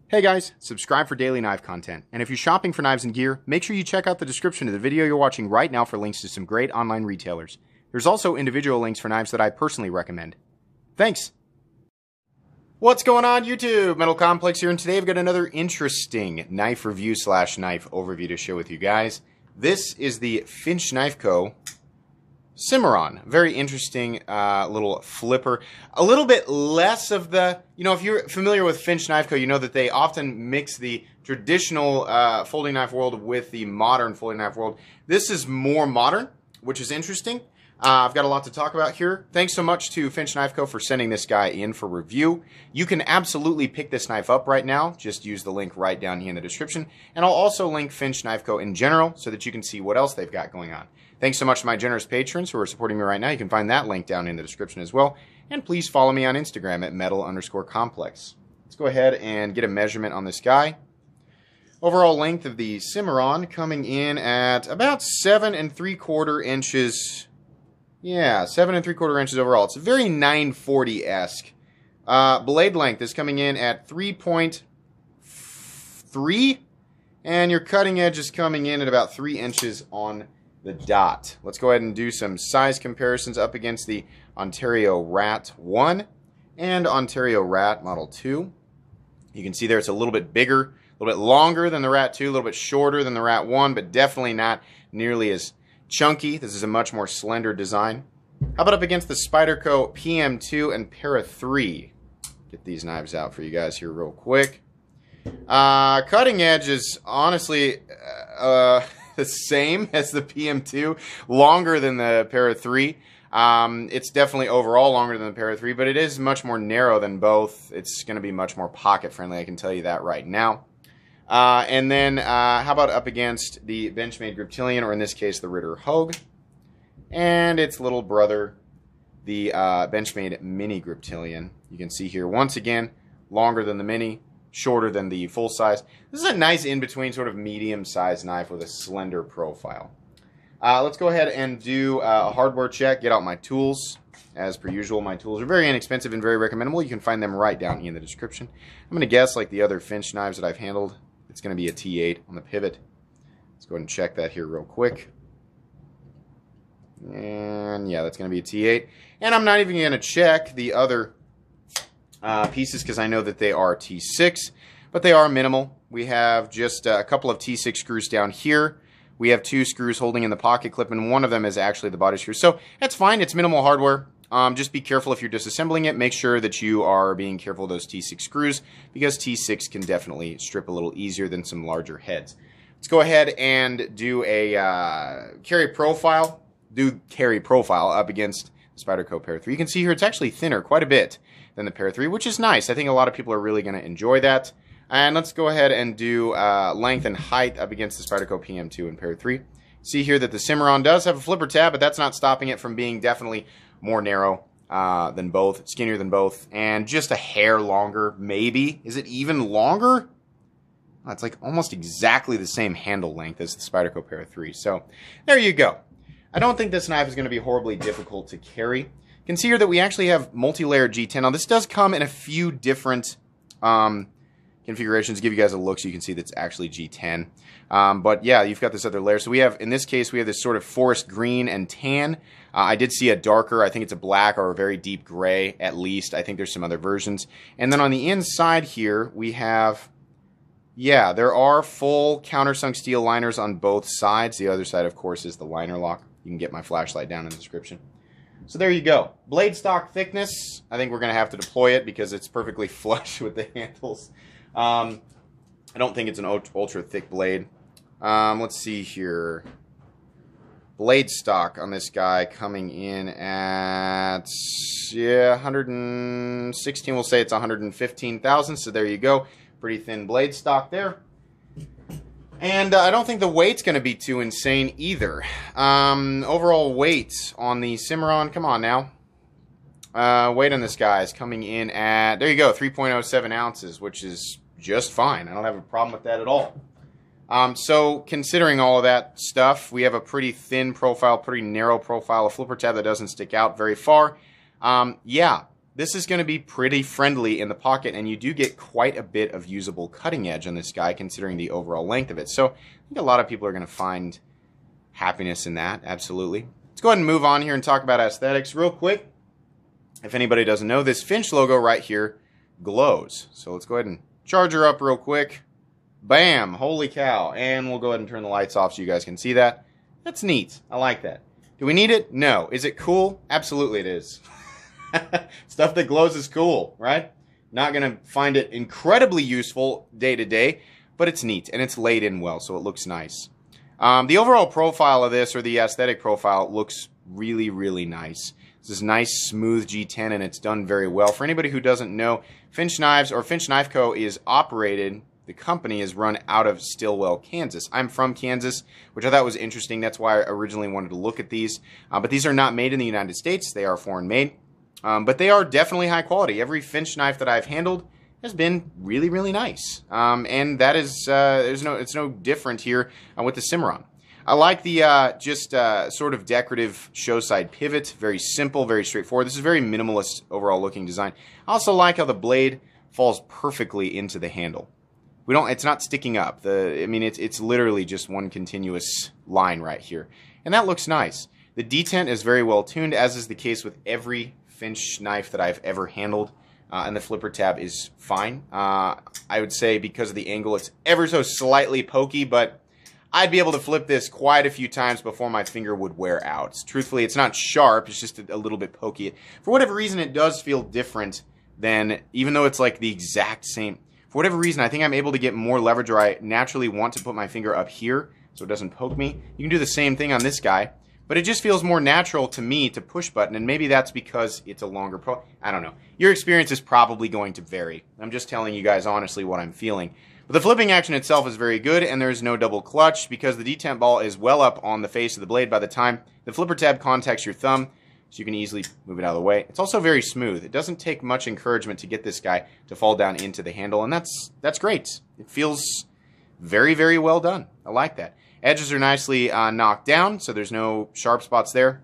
Hey guys, subscribe for daily knife content. And if you're shopping for knives and gear, make sure you check out the description of the video you're watching right now for links to some great online retailers. There's also individual links for knives that I personally recommend. Thanks! What's going on YouTube? Metal Complex here, and today I've got another interesting knife review / knife overview to share with you guys. This is the Finch Knife Co. Cimarron. Very interesting little flipper. A little bit less of the, if you're familiar with Finch Knife Co., you know that they often mix the traditional folding knife world with the modern folding knife world. This is more modern, which is interesting. I've got a lot to talk about here. Thanks so much to Finch Knife Co. for sending this guy in for review. You can absolutely pick this knife up right now. Just use the link right down here in the description. And I'll also link Finch Knife Co. in general so that you can see what else they've got going on. Thanks so much to my generous patrons who are supporting me right now. You can find that link down in the description as well. And please follow me on Instagram at metal_complex. Let's go ahead and get a measurement on this guy. Overall length of the Cimarron coming in at about 7 3/4 inches. Yeah, 7 3/4 inches overall. It's very 940-esque. Blade length is coming in at 3.3, and your cutting edge is coming in at about 3 inches on the dot. Let's go ahead and do some size comparisons up against the Ontario Rat 1 and Ontario Rat Model 2. You can see there it's a little bit bigger, a little bit longer than the Rat 2, a little bit shorter than the Rat 1, but definitely not nearly as chunky. This is a much more slender design. How about up against the Spyderco PM2 and Para 3? Get these knives out for you guys here real quick. Cutting edge is honestly the same as the PM2, longer than the Para 3. It's definitely overall longer than the Para 3, but it is much more narrow than both. It's going to be much more pocket friendly, I can tell you that right now. And then how about up against the Benchmade Griptillian, or in this case the Ritter Hogue, and its little brother, the Benchmade Mini Griptillian. You can see here once again, longer than the Mini, shorter than the full size. This is a nice in-between sort of medium-sized knife with a slender profile. Let's go ahead and do a hardware check, get out my tools. As per usual, my tools are very inexpensive and very recommendable. You can find them right down here in the description. I'm going to guess, like the other Finch knives that I've handled, it's going to be a T8 on the pivot. Let's go ahead and check that here real quick. And yeah, that's going to be a T8. And I'm not even going to check the other pieces because I know that they are T6, but they are minimal. We have just a couple of T6 screws down here. We have 2 screws holding in the pocket clip, and one of them is actually the body screw. So that's fine. It's minimal hardware. Just be careful if you're disassembling it. Make sure that you are being careful of those T6 screws, because T6 can definitely strip a little easier than some larger heads. Let's go ahead and do a carry profile. Do carry profile up against the Spyderco Para 3. You can see here it's actually thinner quite a bit than the Para 3, which is nice. I think a lot of people are really going to enjoy that. And let's go ahead and do length and height up against the Spyderco PM2 and Para 3. See here that the Cimarron does have a flipper tab, but that's not stopping it from being definitely more narrow than both, skinnier than both, and just a hair longer, maybe. Is it even longer? Oh, it's like almost exactly the same handle length as the Spyderco Para 3. So there you go. I don't think this knife is going to be horribly difficult to carry. You can see here that we actually have multi-layer G10. Now this does come in a few different configurations. Give you guys a look so you can see that's actually G10. But yeah, you've got this other layer. So we have, in this case, we have this sort of forest green and tan. I did see a darker, I think it's a black or a very deep gray at least. I think there's some other versions. And then on the inside here, we have, yeah, there are full countersunk steel liners on both sides. The other side, of course, is the liner lock. You can get my flashlight down in the description. So there you go. Blade stock thickness, I think we're going to have to deploy it because it's perfectly flush with the handles. I don't think it's an ultra thick blade. Let's see here. Blade stock on this guy coming in at, yeah, 116. We'll say it's 115,000. So there you go. Pretty thin blade stock there. And I don't think the weight's going to be too insane either. Overall weight on the Cimarron, come on now. Weight on this guy is coming in at, there you go, 3.07 ounces, which is just fine. I don't have a problem with that at all. So considering all of that stuff, we have a pretty thin profile, pretty narrow profile, a flipper tab that doesn't stick out very far. Yeah, this is going to be pretty friendly in the pocket, and you do get quite a bit of usable cutting edge on this guy considering the overall length of it. So I think a lot of people are going to find happiness in that, absolutely. Let's go ahead and move on here and talk about aesthetics real quick. If anybody doesn't know, this Finch logo right here glows. So let's go ahead and charge her up real quick. Bam! Holy cow. And we'll go ahead and turn the lights off so you guys can see that. That's neat. I like that. Do we need it? No. Is it cool? Absolutely it is. Stuff that glows is cool, right? Not going to find it incredibly useful day to day, but it's neat and it's laid in well, so it looks nice. The overall profile of this, or the aesthetic profile, looks really, really nice. This is nice, smooth G10, and it's done very well. For anybody who doesn't know, Finch Knives, or Finch Knife Co. is operated, the company is run out of Stillwell, Kansas. I'm from Kansas, which I thought was interesting. That's why I originally wanted to look at these. But these are not made in the United States. They are foreign made. But they are definitely high quality. Every Finch knife that I've handled has been really, really nice. And that is, it's no different here with the Cimarron. I like the sort of decorative show side pivot. Very simple, very straightforward. This is very minimalist overall looking design. I also like how the blade falls perfectly into the handle. It's not sticking up. It's literally just one continuous line right here. And that looks nice. The detent is very well tuned, as is the case with every Finch knife that I've ever handled. And the flipper tab is fine. I would say because of the angle, it's ever so slightly pokey, but I'd be able to flip this quite a few times before my finger would wear out. Truthfully, it's not sharp, it's just a little bit pokey. For whatever reason, it does feel different than, even though it's like the exact same. For whatever reason, I think I'm able to get more leverage, or I naturally want to put my finger up here so it doesn't poke me. You can do the same thing on this guy, but it just feels more natural to me to push button, and maybe that's because it's a longer I don't know. Your experience is probably going to vary. I'm just telling you guys honestly what I'm feeling. But the flipping action itself is very good, and there's no double clutch because the detent ball is well up on the face of the blade by the time the flipper tab contacts your thumb, so you can easily move it out of the way. It's also very smooth. It doesn't take much encouragement to get this guy to fall down into the handle, and that's great. It feels very, very well done. I like that. Edges are nicely knocked down, so there's no sharp spots there.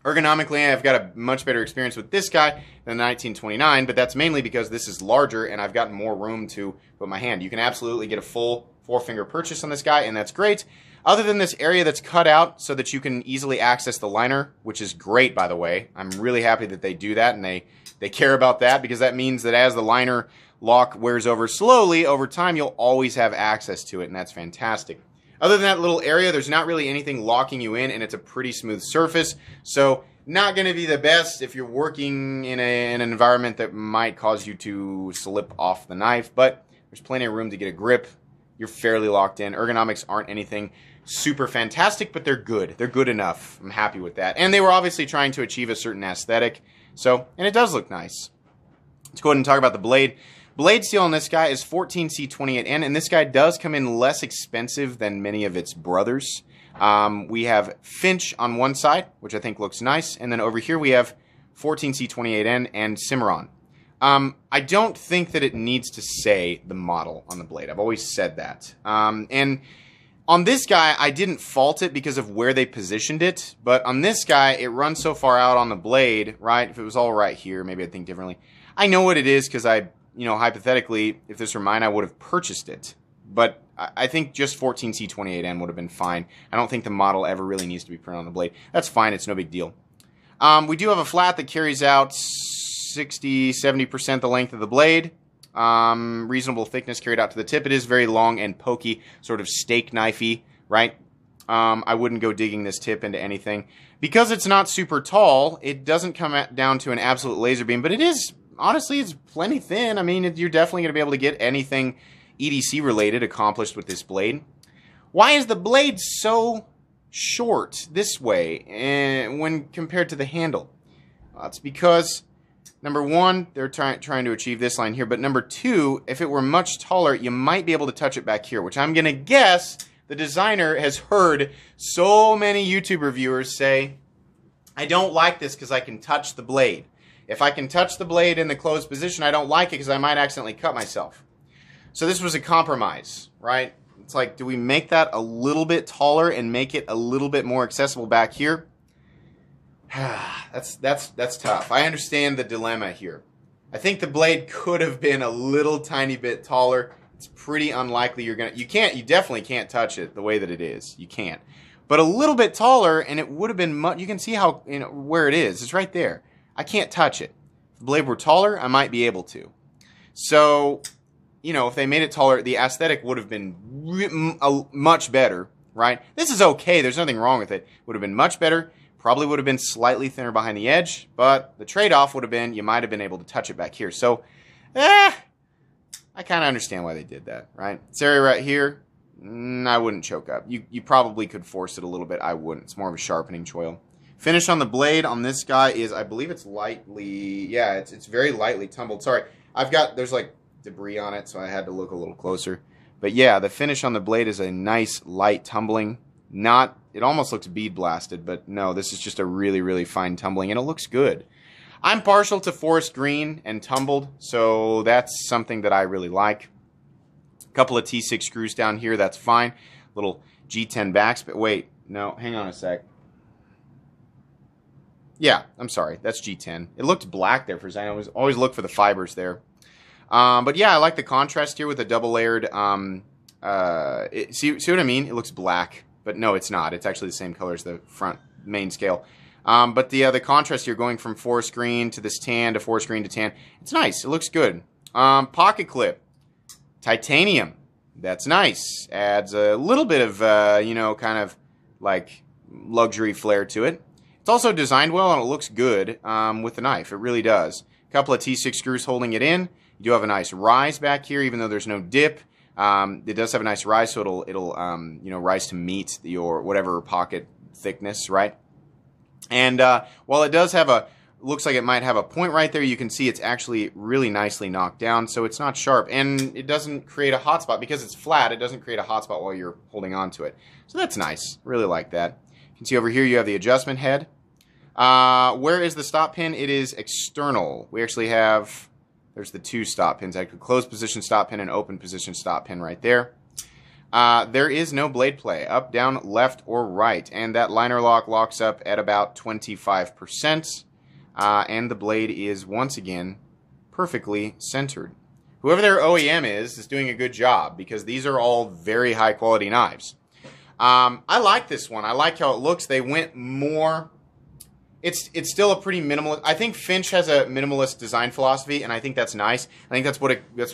Ergonomically, I've got a much better experience with this guy than the 1929, but that's mainly because this is larger and I've got more room to put my hand. You can absolutely get a full 4-finger purchase on this guy, and that's great. Other than this area that's cut out so that you can easily access the liner, which is great, by the way. I'm really happy that they do that, and they care about that, because that means that as the liner lock wears over slowly, over time you'll always have access to it, and that's fantastic. Other than that little area, there's not really anything locking you in, and it's a pretty smooth surface, so not going to be the best if you're working in an environment that might cause you to slip off the knife, but there's plenty of room to get a grip. You're fairly locked in. Ergonomics aren't anything super fantastic, but they're good. They're good enough. I'm happy with that. And they were obviously trying to achieve a certain aesthetic, and it does look nice. Let's go ahead and talk about the blade. Blade steel on this guy is 14C28N, and this guy does come in less expensive than many of its brothers. We have Finch on one side, which I think looks nice, and then over here we have 14C28N and Cimarron. I don't think that it needs to say the model on the blade. I've always said that. And on this guy, I didn't fault it because of where they positioned it, but on this guy, it runs so far out on the blade, right? If it was all right here, maybe I'd think differently. I know what it is because hypothetically, if this were mine, I would have purchased it. But I think just 14C28N would have been fine. I don't think the model ever really needs to be printed on the blade. That's fine. It's no big deal. We do have a flat that carries out 60-70% the length of the blade. Reasonable thickness carried out to the tip. It is very long and pokey, sort of steak knifey, right? I wouldn't go digging this tip into anything. Because it's not super tall, it doesn't come down to an absolute laser beam, but it is, honestly, it's plenty thin. I mean, you're definitely going to be able to get anything EDC related accomplished with this blade. Why is the blade so short this way when compared to the handle? Well, it's because, number one, they're trying to achieve this line here, but number two, if it were much taller, you might be able to touch it back here, which I'm going to guess the designer has heard so many YouTube reviewers say, I don't like this because I can touch the blade. If I can touch the blade in the closed position, I don't like it because I might accidentally cut myself. So this was a compromise, right? It's like, do we make that a little bit taller and make it a little bit more accessible back here? That's tough. I understand the dilemma here. I think the blade could have been a little tiny bit taller. It's pretty unlikely you definitely can't touch it the way that it is. You can't. But a little bit taller, and it would have been much. You can see how, where it is. It's right there. I can't touch it. If the blade were taller, I might be able to. So, if they made it taller, the aesthetic would have been much better, right? This is okay. There's nothing wrong with it. Would have been much better. Probably would have been slightly thinner behind the edge, but the trade-off would have been you might have been able to touch it back here. So, I kind of understand why they did that, right? This area right here, I wouldn't choke up. You probably could force it a little bit. I wouldn't. It's more of a sharpening choil. Finish on the blade on this guy is, I believe it's lightly, yeah, it's very lightly tumbled. Sorry, there's like debris on it, so I had to look a little closer. But yeah, the finish on the blade is a nice light tumbling. It almost looks bead blasted, but no, this is just a really, really fine tumbling, and it looks good. I'm partial to forest green and tumbled, so that's something that I really like. A couple of T6 screws down here, that's fine. Little G10 backs, but wait, no, hang on a sec. Yeah, I'm sorry, that's G10. It looked black there for a second. I always look for the fibers there. But yeah, I like the contrast here with the double layered. See what I mean? It looks black, but no, it's not. It's actually the same color as the front main scale. But the contrast here, going from forest green to this tan to forest green to tan, it's nice. It looks good. Pocket clip, titanium. That's nice. Adds a little bit of kind of like luxury flair to it. It's also designed well, and it looks good with the knife. It really does. A couple of T6 screws holding it in. You do have a nice rise back here, even though there's no dip. It does have a nice rise, so it'll rise to meet your whatever pocket thickness, right? And while it does have looks like it might have a point right there, you can see it's actually really nicely knocked down, so it's not sharp, and it doesn't create a hot spot because it's flat. It doesn't create a hot spot while you're holding on to it, so that's nice. Really like that. You can see over here you have the adjustment head. Where is the stop pin? It is external. We actually have. There's the two stop pins, actually closed position stop pin and open position stop pin right there. There is no blade play, up, down, left, or right, and that liner lock locks up at about 25%, and the blade is, once again, perfectly centered. Whoever their OEM is doing a good job, because these are all very high-quality knives. I like this one. I like how it looks. They went more... It's still a pretty minimalist. I think Finch has a minimalist design philosophy, and I think that's nice. I think that's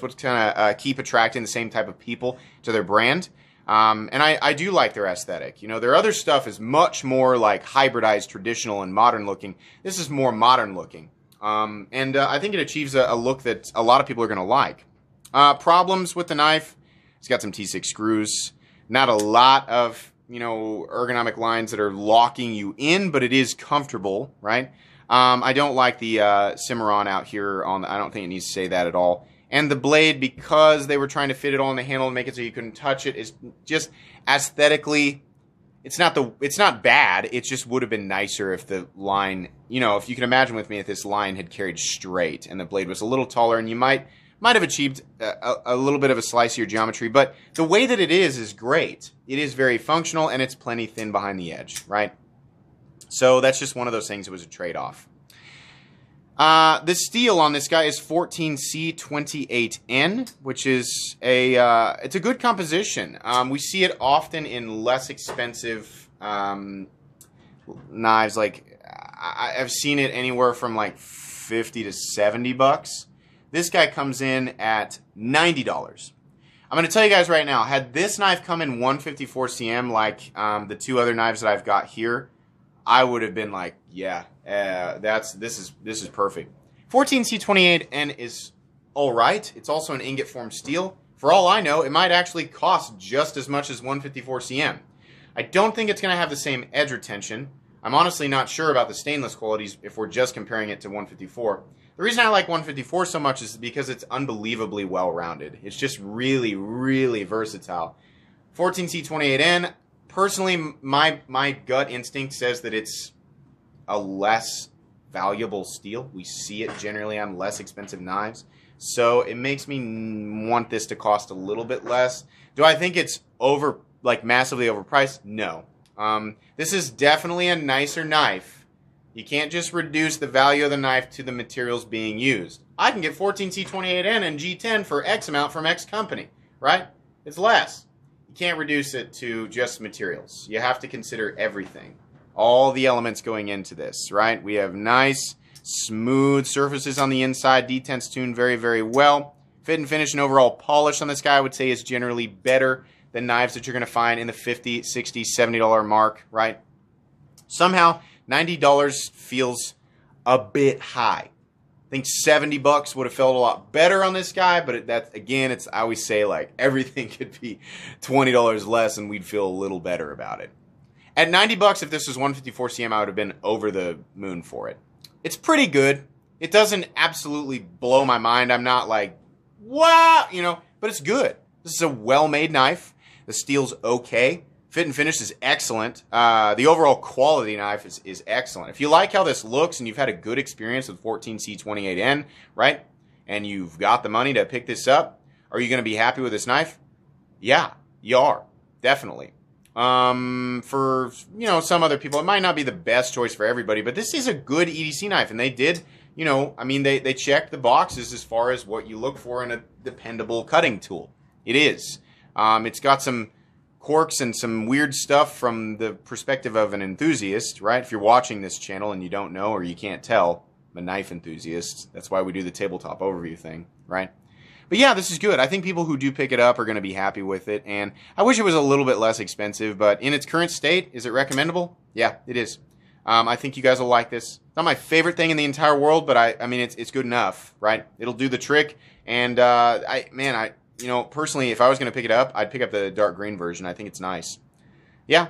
what's kind of keep attracting the same type of people to their brand. And I do like their aesthetic. Their other stuff is much more like hybridized, traditional, and modern looking. This is more modern looking, and I think it achieves a look that a lot of people are going to like. Problems with the knife: it's got some T6 screws. Not a lot of ergonomic lines that are locking you in, but it is comfortable, right? I don't like the Cimarron out here I don't think it needs to say that at all. And the blade, because they were trying to fit it all in the handle and make it so you couldn't touch it, is just aesthetically, it's not bad. It just would have been nicer if the line, if you can imagine with me, if this line had carried straight and the blade was a little taller, and you might have achieved a little bit of a sliceier geometry, but the way that it is great. It is very functional, and it's plenty thin behind the edge, right? So that's just one of those things. It was a trade-off. The steel on this guy is 14C28N, which is it's a good composition. We see it often in less expensive knives. Like I've seen it anywhere from like 50 to 70 bucks. This guy comes in at $90. I'm going to tell you guys right now, had this knife come in 154 cm like the two other knives that I've got here, I would have been like, yeah, this is perfect. 14C28N is all right. It's also an ingot form steel. For all I know, it might actually cost just as much as 154 cm. I don't think it's going to have the same edge retention. I'm honestly not sure about the stainless qualities if we're just comparing it to 154. The reason I like 154 so much is because it's unbelievably well-rounded. It's just really, really versatile. 14C28N, personally, my gut instinct says that it's a less valuable steel. We see it generally on less expensive knives. So it makes me want this to cost a little bit less. Do I think it's massively overpriced? No. This is definitely a nicer knife, You can't just reduce the value of the knife to the materials being used. I can get 14C28N and G10 for X amount from X company, right? It's less. You can't reduce it to just materials. You have to consider everything. All the elements going into this, right? We have nice, smooth surfaces on the inside. detent's tuned very, very well. Fit and finish and overall polish on this guy, I would say, is generally better than knives that you're going to find in the $50, $60, $70 mark, right? Somehow, $90 feels a bit high. I think $70 would have felt a lot better on this guy, but that's, again, it's, I always say, like, everything could be $20 less and we'd feel a little better about it. At $90, if this was 154 cm, I would have been over the moon for it. It's pretty good. It doesn't absolutely blow my mind. I'm not like, wow, you know, but it's good. This is a well-made knife. The steel's okay. Fit and finish is excellent. The overall quality knife is excellent. If you like how this looks and you've had a good experience with 14C28N, right, and you've got the money to pick this up, are you going to be happy with this knife? Yeah, you are. Definitely. For, you know, some other people, it might not be the best choice for everybody, but this is a good EDC knife, and they did, you know, I mean, they checked the boxes as far as what you look for in a dependable cutting tool. It is. It's got some quirks and some weird stuff from the perspective of an enthusiast, right? If you're watching this channel and you don't know or you can't tell, I'm a knife enthusiast. That's why we do the tabletop overview thing, right? But yeah, this is good. I think people who do pick it up are going to be happy with it, and I wish it was a little bit less expensive, but in its current state, is it recommendable? Yeah, it is. I think you guys will like this. It's not my favorite thing in the entire world, but I mean, it's good enough, right? It'll do the trick, and you know, personally, if I was going to pick it up, I'd pick up the dark green version. I think it's nice. Yeah.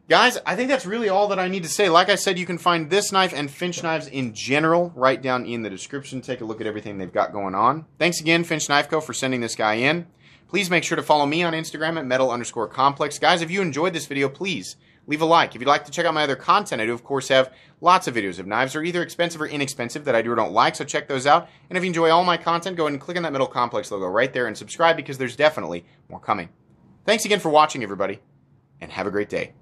Guys, I think that's really all that I need to say. Like I said, you can find this knife and Finch knives in general right down in the description. Take a look at everything they've got going on. Thanks again, Finch Knife Co., for sending this guy in. Please make sure to follow me on Instagram at metal_complex. Guys, if you enjoyed this video, please leave a like. If you'd like to check out my other content, I do, of course, have lots of videos of knives that are either expensive or inexpensive that I do or don't like, so check those out. And if you enjoy all my content, go ahead and click on that Metal Complex logo right there and subscribe, because there's definitely more coming. Thanks again for watching, everybody, and have a great day.